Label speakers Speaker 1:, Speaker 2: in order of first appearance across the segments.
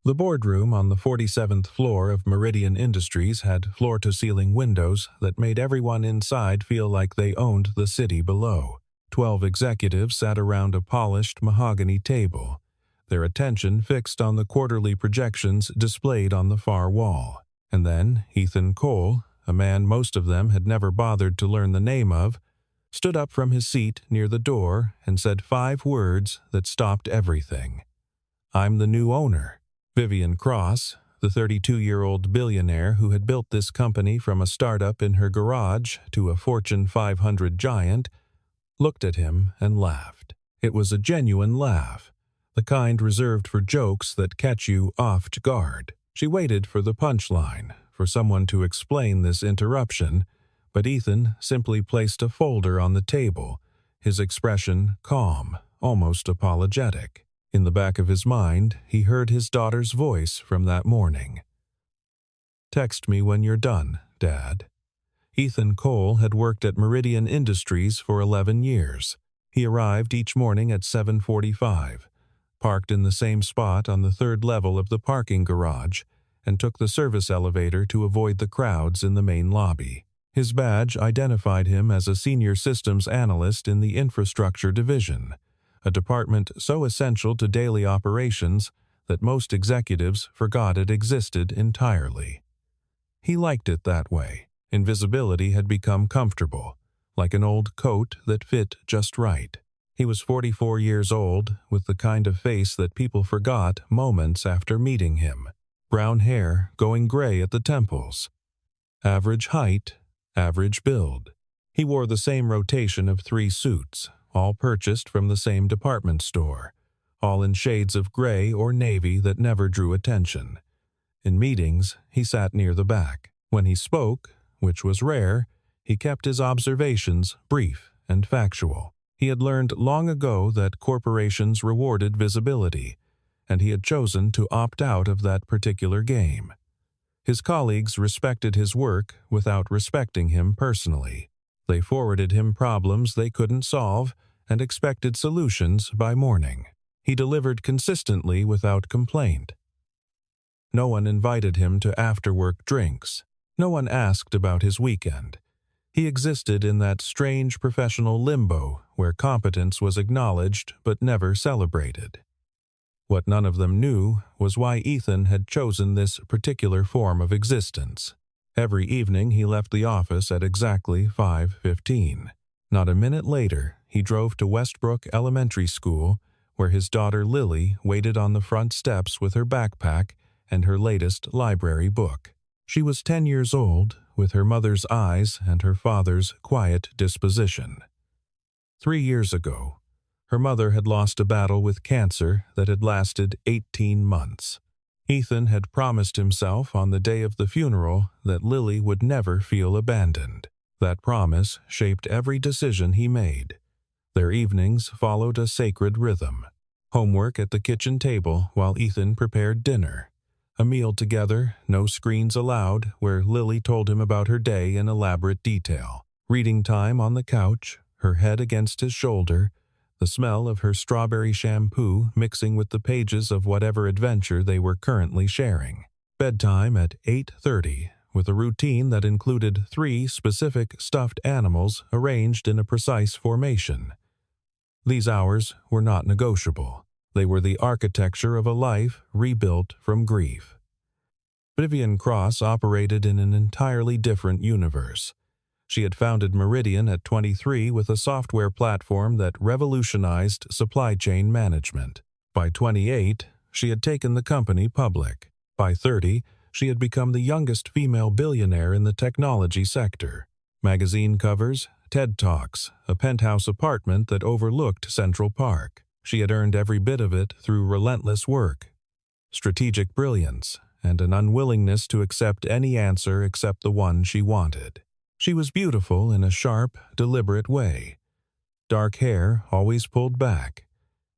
Speaker 1: The boardroom on the 47th floor of Meridian Industries had floor-to-ceiling windows that made everyone inside feel like they owned the city below. 12 executives sat around a polished mahogany table, their attention fixed on the quarterly projections displayed on the far wall. And then Ethan Cole, a man most of them had never bothered to learn the name of, stood up from his seat near the door and said 5 words that stopped everything. "I'm the new owner." Vivian Cross, the 32-year-old billionaire who had built this company from a startup in her garage to a Fortune 500 giant, looked at him and laughed. It was a genuine laugh, the kind reserved for jokes that catch you off guard. She waited for the punchline, for someone to explain this interruption, but Ethan simply placed a folder on the table, his expression calm, almost apologetic. In the back of his mind, he heard his daughter's voice from that morning. "Text me when you're done, Dad." Ethan Cole had worked at Meridian Industries for 11 years. He arrived each morning at 7:45, parked in the same spot on the 3rd level of the parking garage, and took the service elevator to avoid the crowds in the main lobby. His badge identified him as a senior systems analyst in the infrastructure division, a department so essential to daily operations that most executives forgot it existed entirely. He liked it that way. Invisibility had become comfortable, like an old coat that fit just right. He was 44 years old, with the kind of face that people forgot moments after meeting him. Brown hair going gray at the temples. Average height, average build. He wore the same rotation of 3 suits, all purchased from the same department store, all in shades of gray or navy that never drew attention. In meetings, he sat near the back. When he spoke, which was rare, he kept his observations brief and factual. He had learned long ago that corporations rewarded visibility, and he had chosen to opt out of that particular game. His colleagues respected his work without respecting him personally. They forwarded him problems they couldn't solve and expected solutions by morning. He delivered consistently without complaint. No one invited him to after-work drinks. No one asked about his weekend. He existed in that strange professional limbo where competence was acknowledged but never celebrated. What none of them knew was why Ethan had chosen this particular form of existence. Every evening he left the office at exactly 5:15. Not a minute later, he drove to Westbrook Elementary School, where his daughter Lily waited on the front steps with her backpack and her latest library book. She was 10 years old, with her mother's eyes and her father's quiet disposition. 3 years ago, her mother had lost a battle with cancer that had lasted 18 months. Ethan had promised himself on the day of the funeral that Lily would never feel abandoned. That promise shaped every decision he made. Their evenings followed a sacred rhythm. Homework at the kitchen table while Ethan prepared dinner. A meal together, no screens allowed, where Lily told him about her day in elaborate detail. Reading time on the couch, her head against his shoulder, the smell of her strawberry shampoo mixing with the pages of whatever adventure they were currently sharing. Bedtime at 8:30, with a routine that included 3 specific stuffed animals arranged in a precise formation. These hours were not negotiable. They were the architecture of a life rebuilt from grief. Vivian Cross operated in an entirely different universe. She had founded Meridian at 23 with a software platform that revolutionized supply chain management. By 28, she had taken the company public. By 30, she had become the youngest female billionaire in the technology sector. Magazine covers, TED Talks, a penthouse apartment that overlooked Central Park. She had earned every bit of it through relentless work, strategic brilliance, and an unwillingness to accept any answer except the one she wanted. She was beautiful in a sharp, deliberate way. Dark hair always pulled back,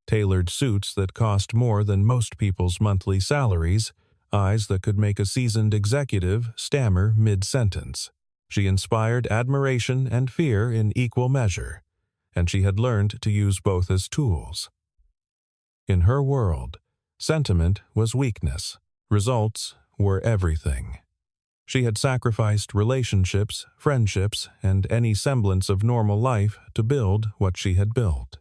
Speaker 1: tailored suits that cost more than most people's monthly salaries, eyes that could make a seasoned executive stammer mid-sentence. She inspired admiration and fear in equal measure, and she had learned to use both as tools. In her world, Sentiment was weakness. Results were everything. She had sacrificed relationships, friendships, and any semblance of normal life to build what she had built.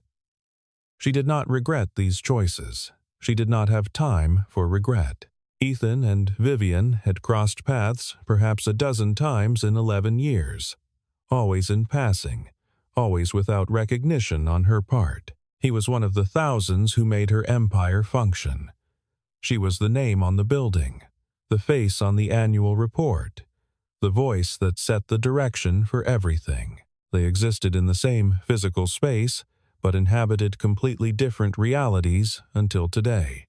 Speaker 1: She did not regret these choices. She did not have time for regret. Ethan and Vivian had crossed paths perhaps a dozen times in 11 years, always in passing, always without recognition on her part. He was one of the thousands who made her empire function. She was the name on the building, the face on the annual report, the voice that set the direction for everything. They existed in the same physical space, but inhabited completely different realities until today.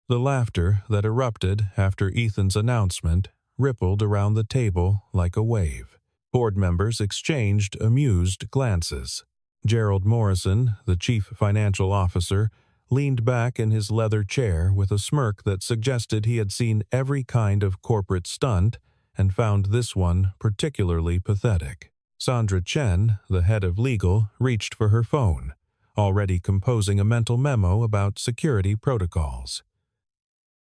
Speaker 1: The laughter that erupted after Ethan's announcement rippled around the table like a wave. Board members exchanged amused glances. Gerald Morrison, the chief financial officer, leaned back in his leather chair with a smirk that suggested he had seen every kind of corporate stunt and found this one particularly pathetic. Sandra Chen, the head of legal, reached for her phone, already composing a mental memo about security protocols.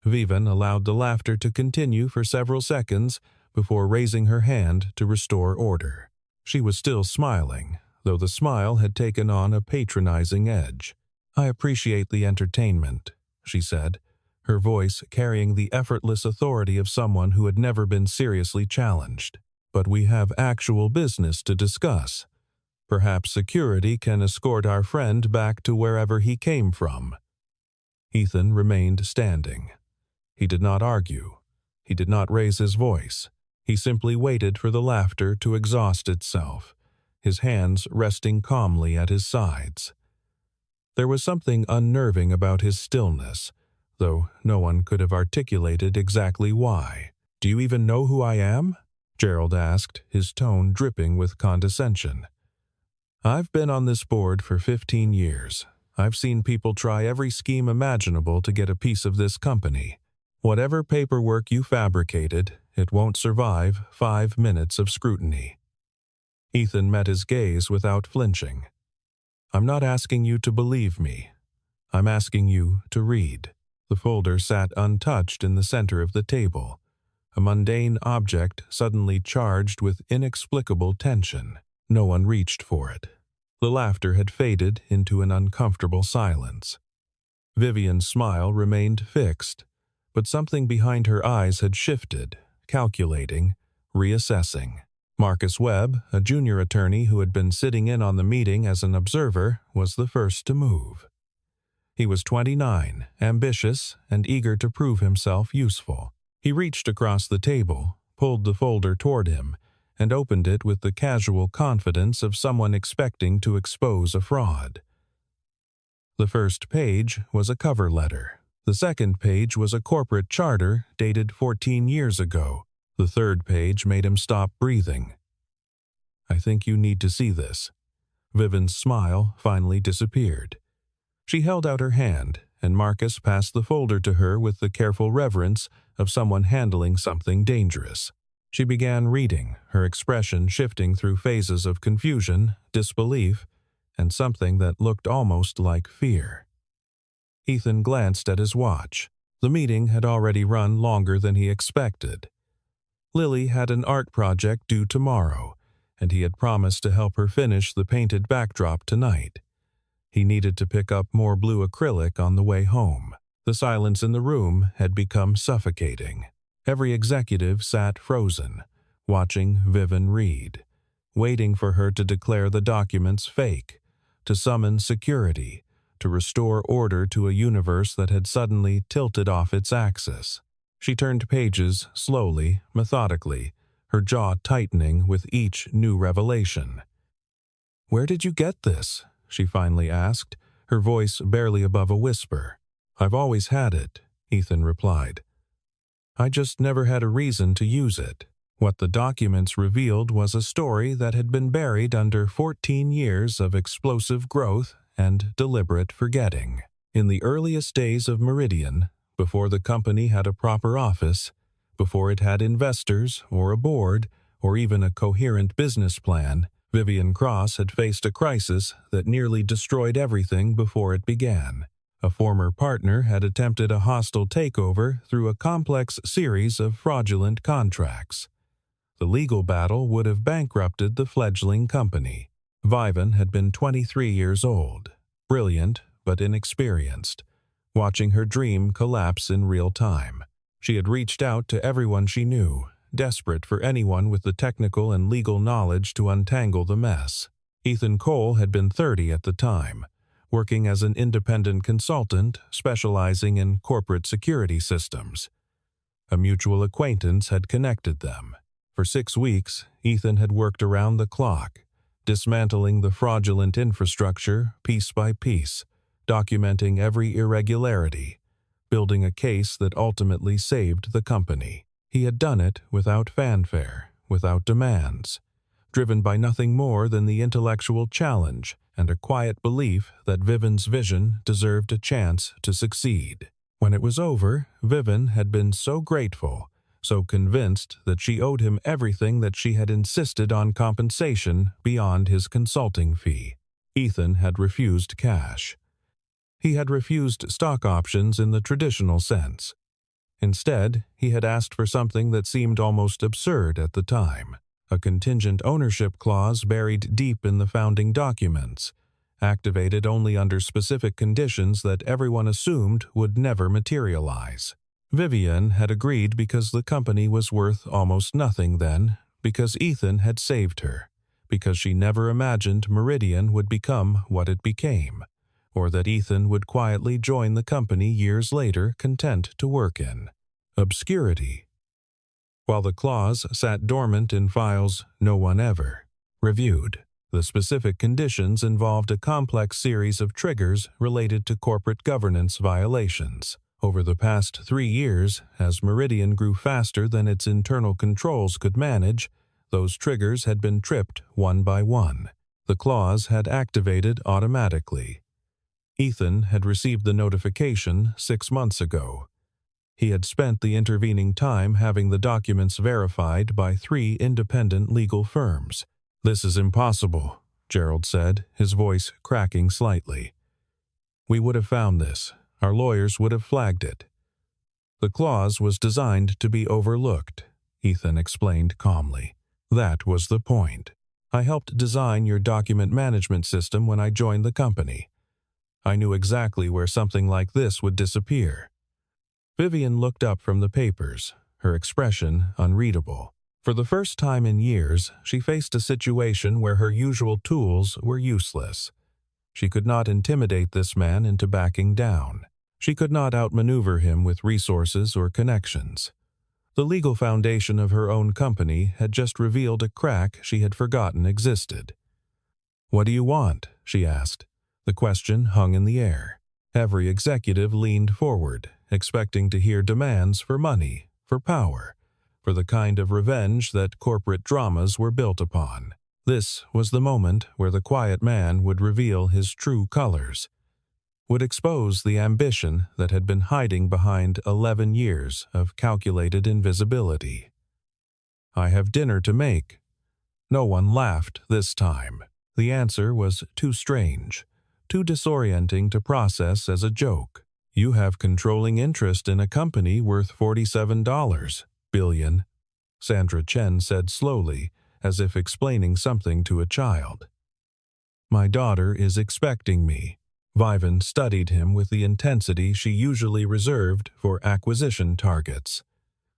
Speaker 1: Vivian allowed the laughter to continue for several seconds before raising her hand to restore order. She was still smiling, though the smile had taken on a patronizing edge. "I appreciate the entertainment," she said, her voice carrying the effortless authority of someone who had never been seriously challenged. "But we have actual business to discuss. Perhaps security can escort our friend back to wherever he came from." Ethan remained standing. He did not argue. He did not raise his voice. He simply waited for the laughter to exhaust itself, his hands resting calmly at his sides. There was something unnerving about his stillness, though no one could have articulated exactly why. "Do you even know who I am?" Gerald asked, his tone dripping with condescension. "I've been on this board for 15 years. I've seen people try every scheme imaginable to get a piece of this company. Whatever paperwork you fabricated, it won't survive 5 minutes of scrutiny." Ethan met his gaze without flinching. "I'm not asking you to believe me. I'm asking you to read." The folder sat untouched in the center of the table, a mundane object suddenly charged with inexplicable tension. No one reached for it. The laughter had faded into an uncomfortable silence. Vivian's smile remained fixed, but something behind her eyes had shifted, calculating, reassessing. Marcus Webb, a junior attorney who had been sitting in on the meeting as an observer, was the first to move. He was 29, ambitious, and eager to prove himself useful. He reached across the table, pulled the folder toward him, and opened it with the casual confidence of someone expecting to expose a fraud. The first page was a cover letter. The second page was a corporate charter dated 14 years ago. The third page made him stop breathing. "I think you need to see this." Vivian's smile finally disappeared. She held out her hand, and Marcus passed the folder to her with the careful reverence of someone handling something dangerous. She began reading, her expression shifting through phases of confusion, disbelief, and something that looked almost like fear. Ethan glanced at his watch. The meeting had already run longer than he expected. Lily had an art project due tomorrow, and he had promised to help her finish the painted backdrop tonight. He needed to pick up more blue acrylic on the way home. The silence in the room had become suffocating. Every executive sat frozen, watching Vivian read, waiting for her to declare the documents fake, to summon security, to restore order to a universe that had suddenly tilted off its axis. She turned pages slowly, methodically, her jaw tightening with each new revelation. "Where did you get this?" she finally asked, her voice barely above a whisper. "I've always had it," Ethan replied. "I just never had a reason to use it." What the documents revealed was a story that had been buried under 14 years of explosive growth and deliberate forgetting. In the earliest days of Meridian, before the company had a proper office, before it had investors or a board or even a coherent business plan, Vivian Cross had faced a crisis that nearly destroyed everything before it began. A former partner had attempted a hostile takeover through a complex series of fraudulent contracts. The legal battle would have bankrupted the fledgling company. Vivian had been 23 years old, brilliant but inexperienced, watching her dream collapse in real time. She had reached out to everyone she knew, desperate for anyone with the technical and legal knowledge to untangle the mess. Ethan Cole had been 30 at the time, working as an independent consultant specializing in corporate security systems. A mutual acquaintance had connected them. For 6 weeks, Ethan had worked around the clock, dismantling the fraudulent infrastructure piece by piece, documenting every irregularity, building a case that ultimately saved the company. He had done it without fanfare, without demands, driven by nothing more than the intellectual challenge and a quiet belief that Vivian's vision deserved a chance to succeed. When it was over, Vivian had been so grateful, so convinced that she owed him everything that she had insisted on compensation beyond his consulting fee. Ethan had refused cash. He had refused stock options in the traditional sense. Instead, he had asked for something that seemed almost absurd at the time: a contingent ownership clause buried deep in the founding documents, activated only under specific conditions that everyone assumed would never materialize. Vivian had agreed because the company was worth almost nothing then, because Ethan had saved her, because she never imagined Meridian would become what it became, or that Ethan would quietly join the company years later content to work in obscurity. While the clause sat dormant in files no one ever reviewed, the specific conditions involved a complex series of triggers related to corporate governance violations. Over the past 3 years, as Meridian grew faster than its internal controls could manage, those triggers had been tripped one by one. The clause had activated automatically. Ethan had received the notification 6 months ago. He had spent the intervening time having the documents verified by 3 independent legal firms. "This is impossible," Gerald said, his voice cracking slightly. "We would have found this. Our lawyers would have flagged it." "The clause was designed to be overlooked," Ethan explained calmly. "That was the point. I helped design your document management system when I joined the company. I knew exactly where something like this would disappear." Vivian looked up from the papers, her expression unreadable. For the first time in years, she faced a situation where her usual tools were useless. She could not intimidate this man into backing down. She could not outmaneuver him with resources or connections. The legal foundation of her own company had just revealed a crack she had forgotten existed. "What do you want?" she asked. The question hung in the air. Every executive leaned forward, expecting to hear demands for money, for power, for the kind of revenge that corporate dramas were built upon. This was the moment where the quiet man would reveal his true colors, would expose the ambition that had been hiding behind 11 years of calculated invisibility. "I have dinner to make." No one laughed this time. The answer was too strange, too disorienting to process as a joke. "You have controlling interest in a company worth $47 billion, Sandra Chen said slowly, as if explaining something to a child. "My daughter is expecting me." Vivian studied him with the intensity she usually reserved for acquisition targets.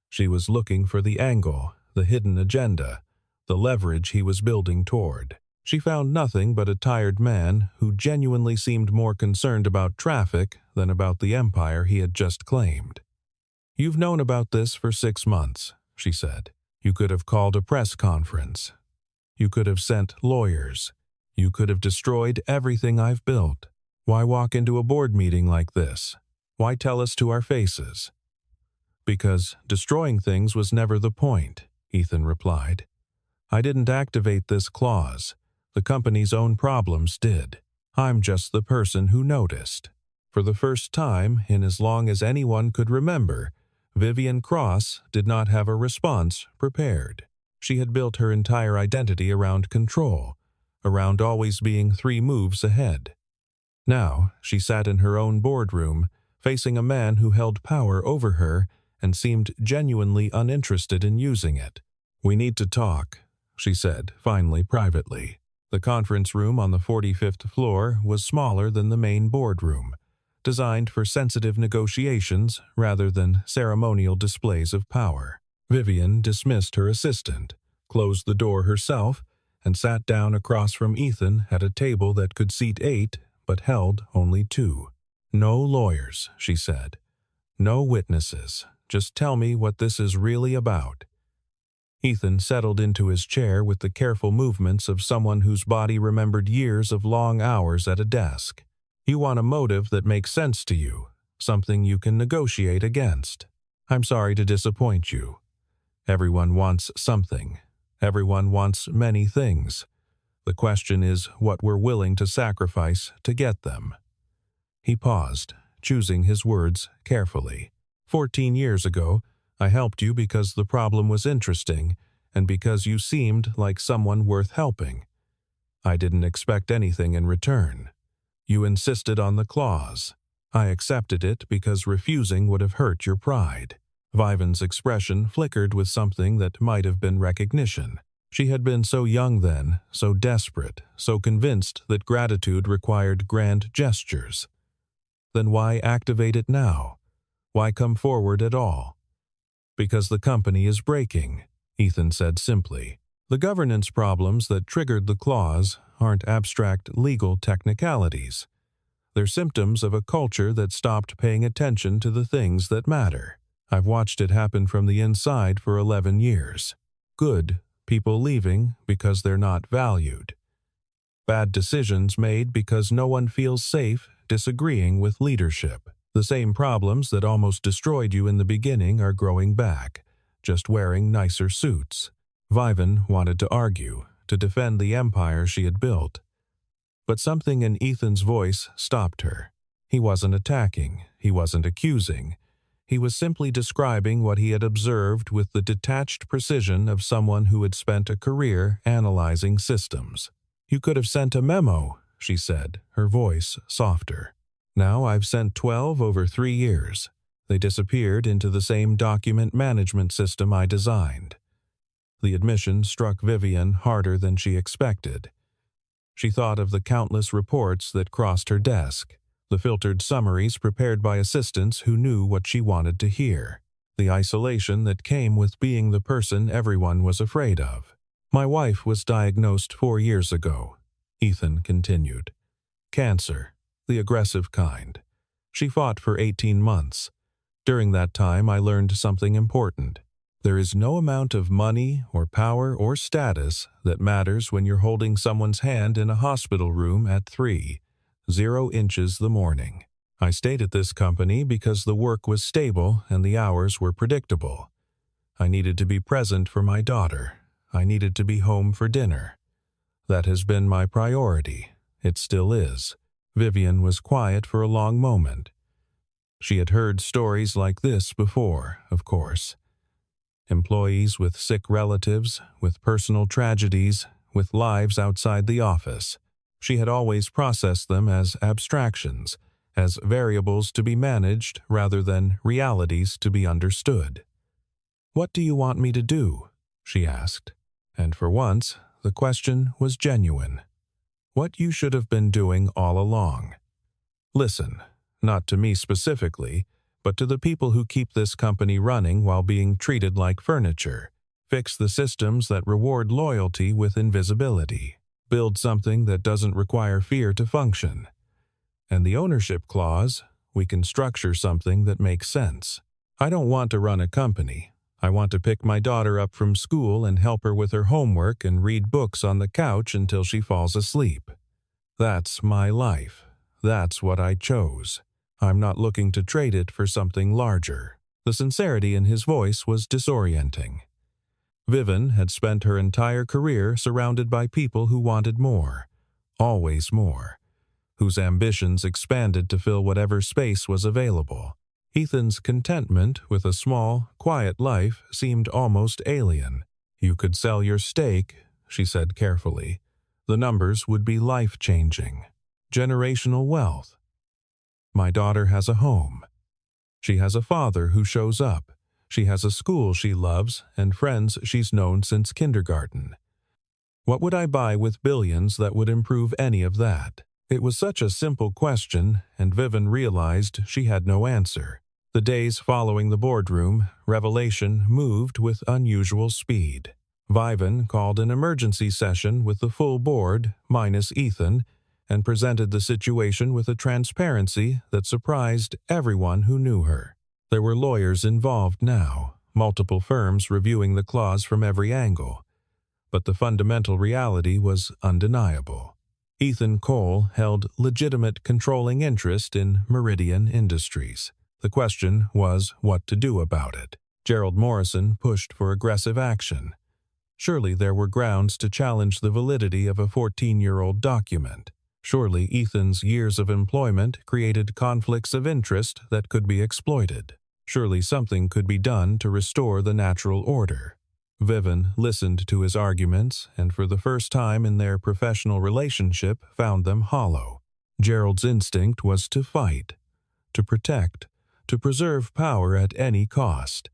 Speaker 1: She was looking for the angle, the hidden agenda, the leverage he was building toward. She found nothing but a tired man who genuinely seemed more concerned about traffic than about the empire he had just claimed. "You've known about this for 6 months," she said. "You could have called a press conference. You could have sent lawyers. You could have destroyed everything I've built. Why walk into a board meeting like this? Why tell us to our faces?" "Because destroying things was never the point," Ethan replied. "I didn't activate this clause. The company's own problems did. I'm just the person who noticed." For the first time in as long as anyone could remember, Vivian Cross did not have a response prepared. She had built her entire identity around control, around always being 3 moves ahead. Now she sat in her own boardroom, facing a man who held power over her and seemed genuinely uninterested in using it. "We need to talk," she said, finally privately. The conference room on the 45th floor was smaller than the main boardroom, designed for sensitive negotiations rather than ceremonial displays of power. Vivian dismissed her assistant, closed the door herself, and sat down across from Ethan at a table that could seat 8 but held only 2. "No lawyers," she said. "No witnesses. Just tell me what this is really about." Ethan settled into his chair with the careful movements of someone whose body remembered years of long hours at a desk. "You want a motive that makes sense to you, something you can negotiate against. I'm sorry to disappoint you. Everyone wants something. Everyone wants many things. The question is what we're willing to sacrifice to get them." He paused, choosing his words carefully. 14 years ago, I helped you because the problem was interesting and because you seemed like someone worth helping. I didn't expect anything in return. You insisted on the clause. I accepted it because refusing would have hurt your pride." Vivan's expression flickered with something that might have been recognition. She had been so young then, so desperate, so convinced that gratitude required grand gestures. Then why activate it now? Why come forward at all? "Because the company is breaking," Ethan said simply. "The governance problems that triggered the clause aren't abstract legal technicalities. They're symptoms of a culture that stopped paying attention to the things that matter. I've watched it happen from the inside for 11 years. Good people leaving because they're not valued. Bad decisions made because no one feels safe disagreeing with leadership. The same problems that almost destroyed you in the beginning are growing back, just wearing nicer suits." Vivan wanted to argue, to defend the empire she had built. But something in Ethan's voice stopped her. He wasn't attacking, he wasn't accusing. He was simply describing what he had observed with the detached precision of someone who had spent a career analyzing systems. "You could have sent a memo," she said, her voice softer. "Now I've sent 12 over 3 years. They disappeared into the same document management system I designed." The admission struck Vivian harder than she expected. She thought of the countless reports that crossed her desk, the filtered summaries prepared by assistants who knew what she wanted to hear, the isolation that came with being the person everyone was afraid of. "My wife was diagnosed 4 years ago," Ethan continued. "Cancer. The aggressive kind. She fought for 18 months. During that time, I learned something important. There is no amount of money or power or status that matters when you're holding someone's hand in a hospital room at 3:00 the morning. I stayed at this company because the work was stable and the hours were predictable. I needed to be present for my daughter. I needed to be home for dinner. That has been my priority. It still is." Vivian was quiet for a long moment. She had heard stories like this before, of course. Employees with sick relatives, with personal tragedies, with lives outside the office. She had always processed them as abstractions, as variables to be managed rather than realities to be understood. "What do you want me to do?" she asked. And for once, the question was genuine. "What you should have been doing all along. Listen, not to me specifically, but to the people who keep this company running while being treated like furniture. Fix the systems that reward loyalty with invisibility. Build something that doesn't require fear to function. And the ownership clause, we can structure something that makes sense. I don't want to run a company. I want to pick my daughter up from school and help her with her homework and read books on the couch until she falls asleep. That's my life. That's what I chose. I'm not looking to trade it for something larger." The sincerity in his voice was disorienting. Vivian had spent her entire career surrounded by people who wanted more, always more, whose ambitions expanded to fill whatever space was available. Ethan's contentment with a small, quiet life seemed almost alien. "You could sell your stake," she said carefully. "The numbers would be life-changing." generational wealth. My daughter has a home. She has a father who shows up. She has a school she loves and friends she's known since kindergarten. What would I buy with billions that would improve any of that? It was such a simple question, and Vivian realized she had no answer. The days following the boardroom, revelation moved with unusual speed. Vivian called an emergency session with the full board, minus Ethan, and presented the situation with a transparency that surprised everyone who knew her. There were lawyers involved now, multiple firms reviewing the clause from every angle. But the fundamental reality was undeniable. Ethan Cole held legitimate controlling interest in Meridian Industries. The question was what to do about it. Gerald Morrison pushed for aggressive action. Surely there were grounds to challenge the validity of a 14-year-old document. Surely Ethan's years of employment created conflicts of interest that could be exploited. Surely something could be done to restore the natural order. Vivian listened to his arguments and for the first time in their professional relationship found them hollow. Gerald's instinct was to fight, to protect, to preserve power at any cost.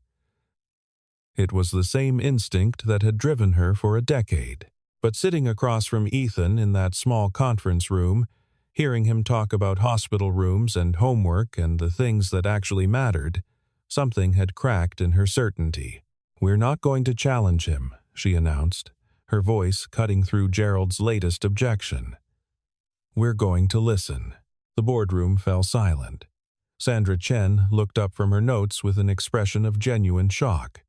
Speaker 1: It was the same instinct that had driven her for a decade. But sitting across from Ethan in that small conference room, hearing him talk about hospital rooms and homework and the things that actually mattered, something had cracked in her certainty. "We're not going to challenge him," she announced, her voice cutting through Gerald's latest objection. "We're going to listen." The boardroom fell silent. Sandra Chen looked up from her notes with an expression of genuine shock.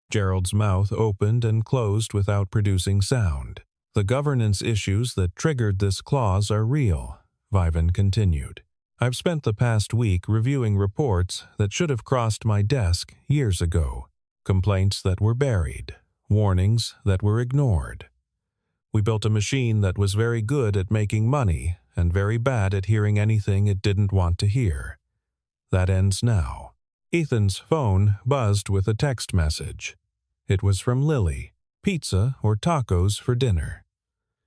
Speaker 1: Gerald's mouth opened and closed without producing sound. "The governance issues that triggered this clause are real," Vivian continued. "I've spent the past week reviewing reports that should have crossed my desk years ago. Complaints that were buried, warnings that were ignored. We built a machine that was very good at making money and very bad at hearing anything it didn't want to hear. That ends now." Ethan's phone buzzed with a text message. It was from Lily. "Pizza or tacos for dinner?"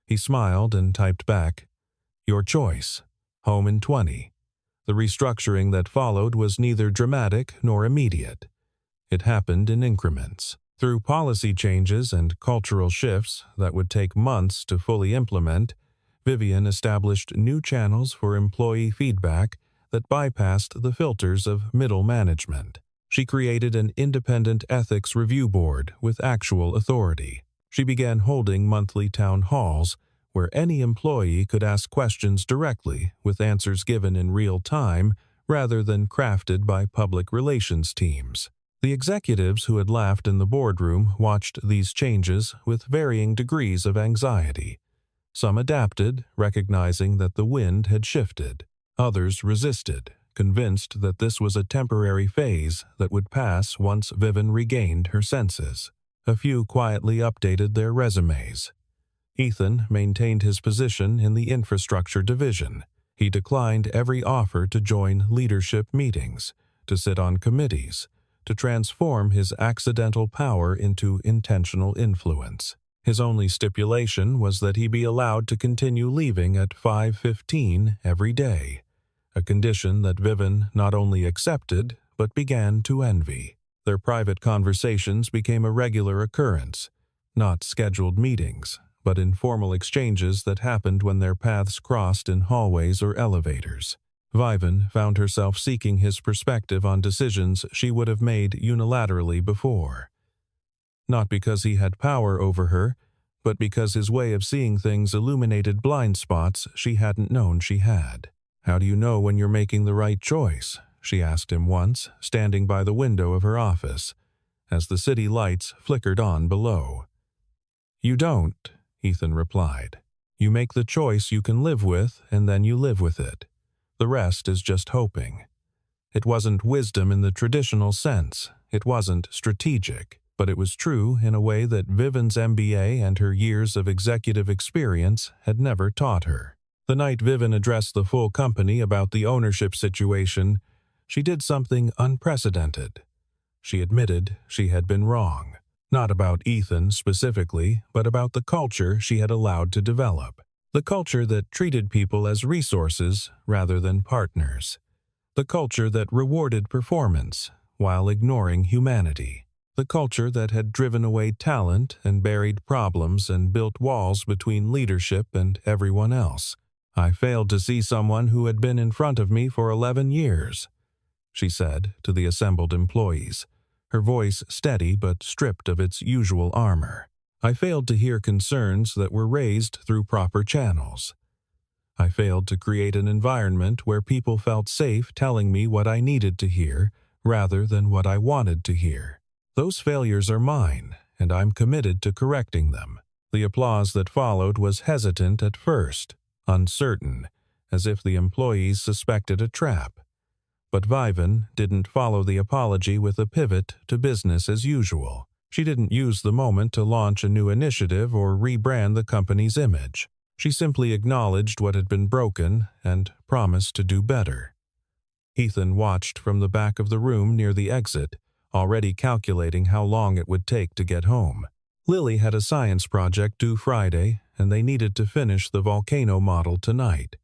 Speaker 1: He smiled and typed back, "Your choice. Home in 20. The restructuring that followed was neither dramatic nor immediate. It happened in increments. Through policy changes and cultural shifts that would take months to fully implement, Vivian established new channels for employee feedback that bypassed the filters of middle management. She created an independent ethics review board with actual authority. She began holding monthly town halls where any employee could ask questions directly with answers given in real time rather than crafted by public relations teams. The executives who had laughed in the boardroom watched these changes with varying degrees of anxiety. Some adapted, recognizing that the wind had shifted. Others resisted, convinced that this was a temporary phase that would pass once Vivian regained her senses. A few quietly updated their resumes. Ethan maintained his position in the infrastructure division. He declined every offer to join leadership meetings, to sit on committees, to transform his accidental power into intentional influence. His only stipulation was that he be allowed to continue leaving at 5:15 every day, a condition that Vivian not only accepted but began to envy. Their private conversations became a regular occurrence, not scheduled meetings, but informal exchanges that happened when their paths crossed in hallways or elevators. Vivian found herself seeking his perspective on decisions she would have made unilaterally before. Not because he had power over her, but because his way of seeing things illuminated blind spots she hadn't known she had. "How do you know when you're making the right choice?" she asked him once, standing by the window of her office, as the city lights flickered on below. "You don't," Ethan replied. "You make the choice you can live with, and then you live with it. The rest is just hoping." It wasn't wisdom in the traditional sense. It wasn't strategic, but it was true in a way that Vivian's MBA and her years of executive experience had never taught her. The night Vivian addressed the full company about the ownership situation, she did something unprecedented. She admitted she had been wrong. Not about Ethan specifically, but about the culture she had allowed to develop. The culture that treated people as resources rather than partners. The culture that rewarded performance while ignoring humanity. The culture that had driven away talent and buried problems and built walls between leadership and everyone else. I failed to see someone who had been in front of me for 11 years, she said to the assembled employees, her voice steady but stripped of its usual armor. I failed to hear concerns that were raised through proper channels. I failed to create an environment where people felt safe telling me what I needed to hear rather than what I wanted to hear. Those failures are mine, and I'm committed to correcting them. The applause that followed was hesitant at first, uncertain, as if the employees suspected a trap. But Vivan didn't follow the apology with a pivot to business as usual. She didn't use the moment to launch a new initiative or rebrand the company's image. She simply acknowledged what had been broken and promised to do better. Ethan watched from the back of the room near the exit, already calculating how long it would take to get home. Lily had a science project due Friday, and they needed to finish the volcano model tonight.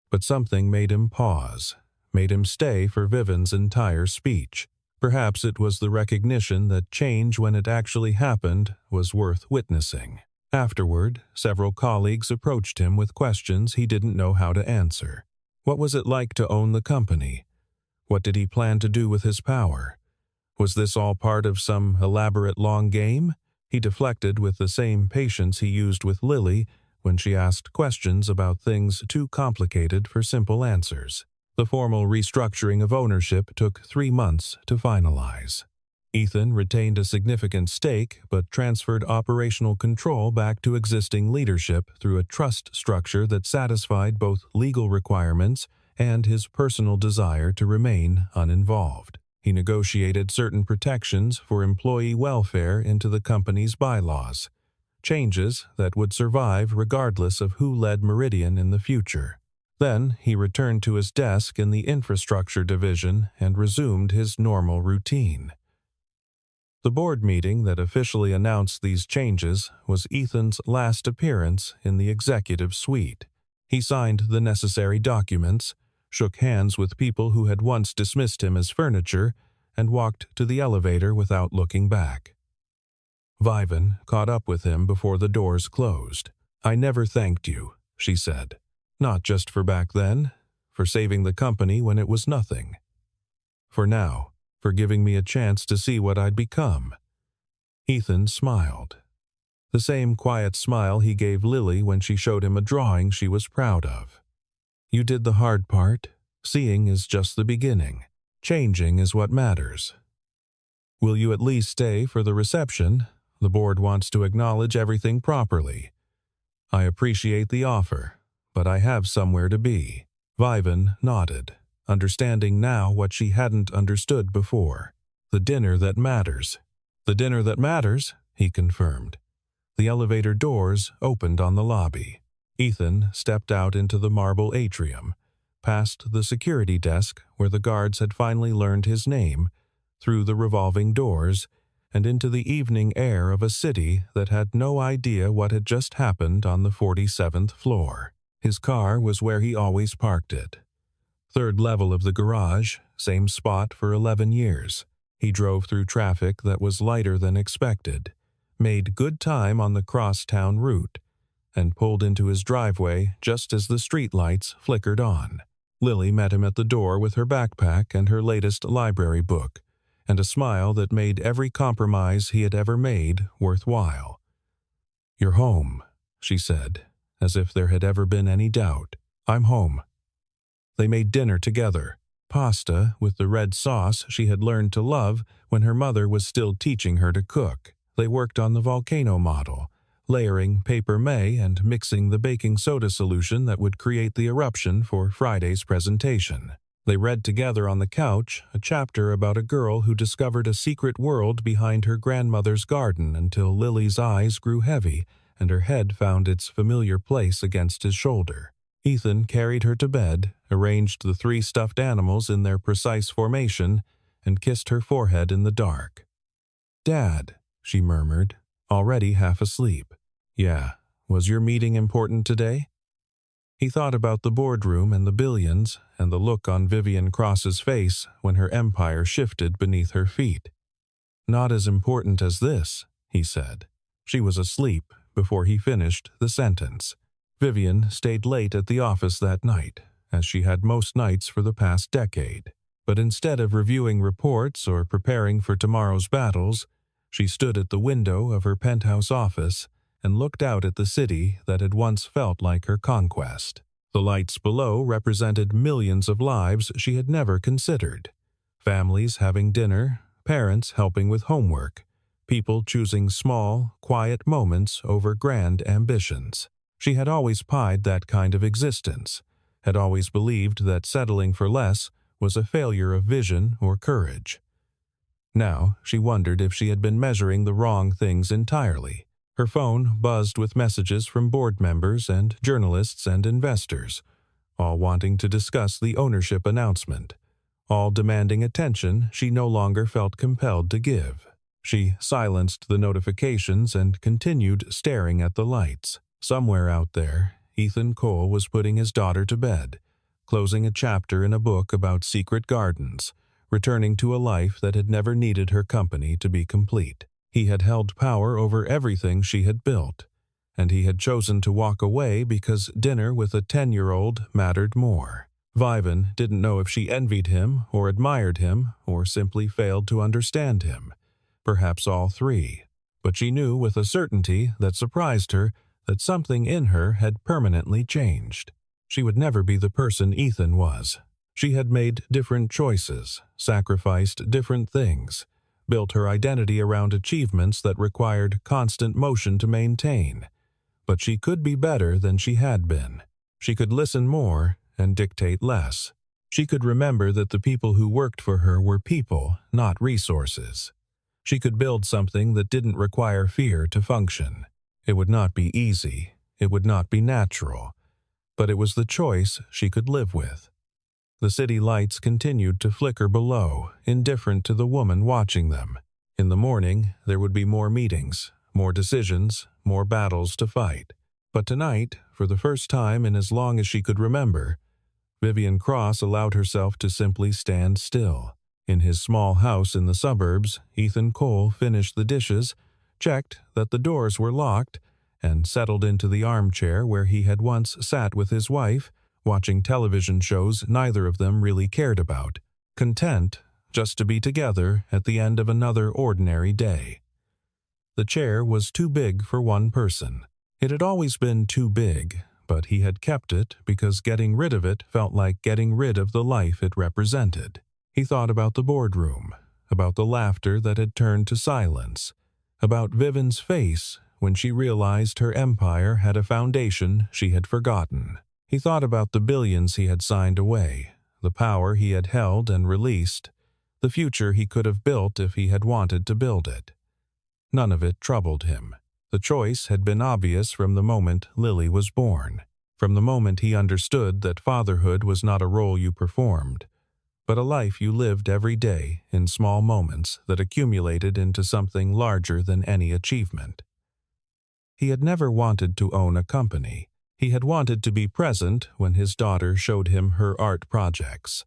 Speaker 1: But something made him pause, made him stay for Vivan's entire speech. Perhaps it was the recognition that change when it actually happened was worth witnessing. Afterward, several colleagues approached him with questions he didn't know how to answer. What was it like to own the company? What did he plan to do with his power? Was this all part of some elaborate long game? He deflected with the same patience he used with Lily when she asked questions about things too complicated for simple answers. The formal restructuring of ownership took 3 months to finalize. Ethan retained a significant stake but transferred operational control back to existing leadership through a trust structure that satisfied both legal requirements and his personal desire to remain uninvolved. He negotiated certain protections for employee welfare into the company's bylaws, changes that would survive regardless of who led Meridian in the future. Then he returned to his desk in the infrastructure division and resumed his normal routine. The board meeting that officially announced these changes was Ethan's last appearance in the executive suite. He signed the necessary documents, shook hands with people who had once dismissed him as furniture, and walked to the elevator without looking back. Vivan caught up with him before the doors closed. "I never thanked you," she said. "Not just for back then, for saving the company when it was nothing. For now, for giving me a chance to see what I'd become." Ethan smiled. The same quiet smile he gave Lily when she showed him a drawing she was proud of. "You did the hard part. Seeing is just the beginning. Changing is what matters. Will you at least stay for the reception? The board wants to acknowledge everything properly. I appreciate the offer, but I have somewhere to be." Vivan nodded, understanding now what she hadn't understood before. "The dinner that matters." "The dinner that matters," he confirmed. The elevator doors opened on the lobby. Ethan stepped out into the marble atrium, past the security desk where the guards had finally learned his name, through the revolving doors, and into the evening air of a city that had no idea what had just happened on the 47th floor. His car was where he always parked it. 3rd level of the garage, same spot for 11 years. He drove through traffic that was lighter than expected, made good time on the crosstown route, and pulled into his driveway just as the streetlights flickered on. Lily met him at the door with her backpack and her latest library book, and a smile that made every compromise he had ever made worthwhile. "You're home," she said, as if there had ever been any doubt. "I'm home." They made dinner together, pasta with the red sauce she had learned to love when her mother was still teaching her to cook. They worked on the volcano model, layering paper mache and mixing the baking soda solution that would create the eruption for Friday's presentation. They read together on the couch a chapter about a girl who discovered a secret world behind her grandmother's garden until Lily's eyes grew heavy and her head found its familiar place against his shoulder. Ethan carried her to bed, arranged the 3 stuffed animals in their precise formation, and kissed her forehead in the dark. "Dad," she murmured, already half asleep. "Yeah, was your meeting important today?" He thought about the boardroom and the billions and the look on Vivian Cross's face when her empire shifted beneath her feet. "Not as important as this," he said. She was asleep before he finished the sentence. Vivian stayed late at the office that night, as she had most nights for the past decade. But instead of reviewing reports or preparing for tomorrow's battles, she stood at the window of her penthouse office and looked out at the city that had once felt like her conquest. The lights below represented millions of lives she had never considered. Families having dinner, parents helping with homework, people choosing small, quiet moments over grand ambitions. She had always pied that kind of existence, had always believed that settling for less was a failure of vision or courage. Now she wondered if she had been measuring the wrong things entirely. Her phone buzzed with messages from board members and journalists and investors, all wanting to discuss the ownership announcement, all demanding attention she no longer felt compelled to give. She silenced the notifications and continued staring at the lights. Somewhere out there, Ethan Cole was putting his daughter to bed, closing a chapter in a book about secret gardens, returning to a life that had never needed her company to be complete. He had held power over everything she had built, and he had chosen to walk away because dinner with a 10-year-old mattered more. Vivian didn't know if she envied him or admired him or simply failed to understand him, perhaps all three. But she knew with a certainty that surprised her that something in her had permanently changed. She would never be the person Ethan was. She had made different choices, sacrificed different things, built her identity around achievements that required constant motion to maintain. But she could be better than she had been. She could listen more and dictate less. She could remember that the people who worked for her were people, not resources. She could build something that didn't require fear to function. It would not be easy, it would not be natural, but it was the choice she could live with. The city lights continued to flicker below, indifferent to the woman watching them. In the morning, there would be more meetings, more decisions, more battles to fight. But tonight, for the first time in as long as she could remember, Vivian Cross allowed herself to simply stand still. In his small house in the suburbs, Ethan Cole finished the dishes, checked that the doors were locked, and settled into the armchair where he had once sat with his wife, watching television shows neither of them really cared about, content just to be together at the end of another ordinary day. The chair was too big for one person. It had always been too big, but he had kept it because getting rid of it felt like getting rid of the life it represented. He thought about the boardroom, about the laughter that had turned to silence, about Vivian's face when she realized her empire had a foundation she had forgotten. He thought about the billions he had signed away, the power he had held and released, the future he could have built if he had wanted to build it. None of it troubled him. The choice had been obvious from the moment Lily was born, from the moment he understood that fatherhood was not a role you performed, but a life you lived every day in small moments that accumulated into something larger than any achievement. He had never wanted to own a company. He had wanted to be present when his daughter showed him her art projects.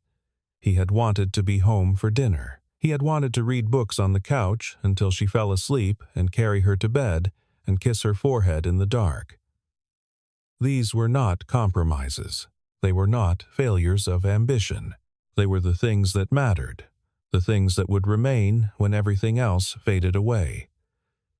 Speaker 1: He had wanted to be home for dinner. He had wanted to read books on the couch until she fell asleep and carry her to bed and kiss her forehead in the dark. These were not compromises. They were not failures of ambition. They were the things that mattered, the things that would remain when everything else faded away.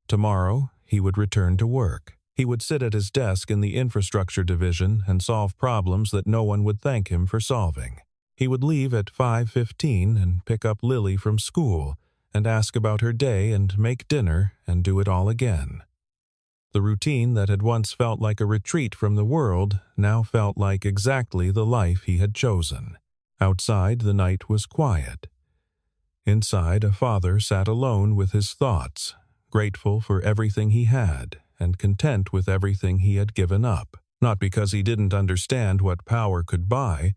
Speaker 1: Tomorrow, he would return to work. He would sit at his desk in the infrastructure division and solve problems that no one would thank him for solving. He would leave at 5:15 and pick up Lily from school and ask about her day and make dinner and do it all again. The routine that had once felt like a retreat from the world now felt like exactly the life he had chosen. Outside, the night was quiet. Inside, a father sat alone with his thoughts, grateful for everything he had and content with everything he had given up, not because he didn't understand what power could buy,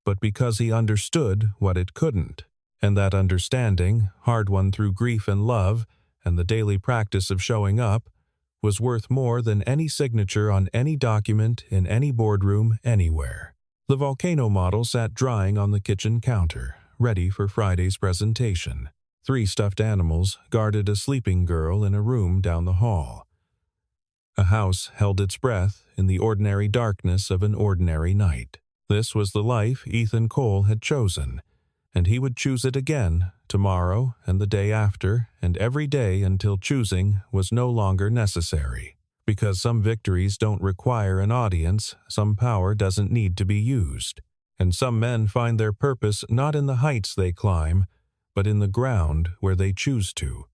Speaker 1: but because he understood what it couldn't. And that understanding, hard won through grief and love and the daily practice of showing up, was worth more than any signature on any document in any boardroom anywhere. The volcano model sat drying on the kitchen counter, ready for Friday's presentation. 3 stuffed animals guarded a sleeping girl in a room down the hall. A house held its breath in the ordinary darkness of an ordinary night. This was the life Ethan Cole had chosen, and he would choose it again tomorrow and the day after and every day until choosing was no longer necessary. Because some victories don't require an audience, some power doesn't need to be used, and some men find their purpose not in the heights they climb, but in the ground where they choose to.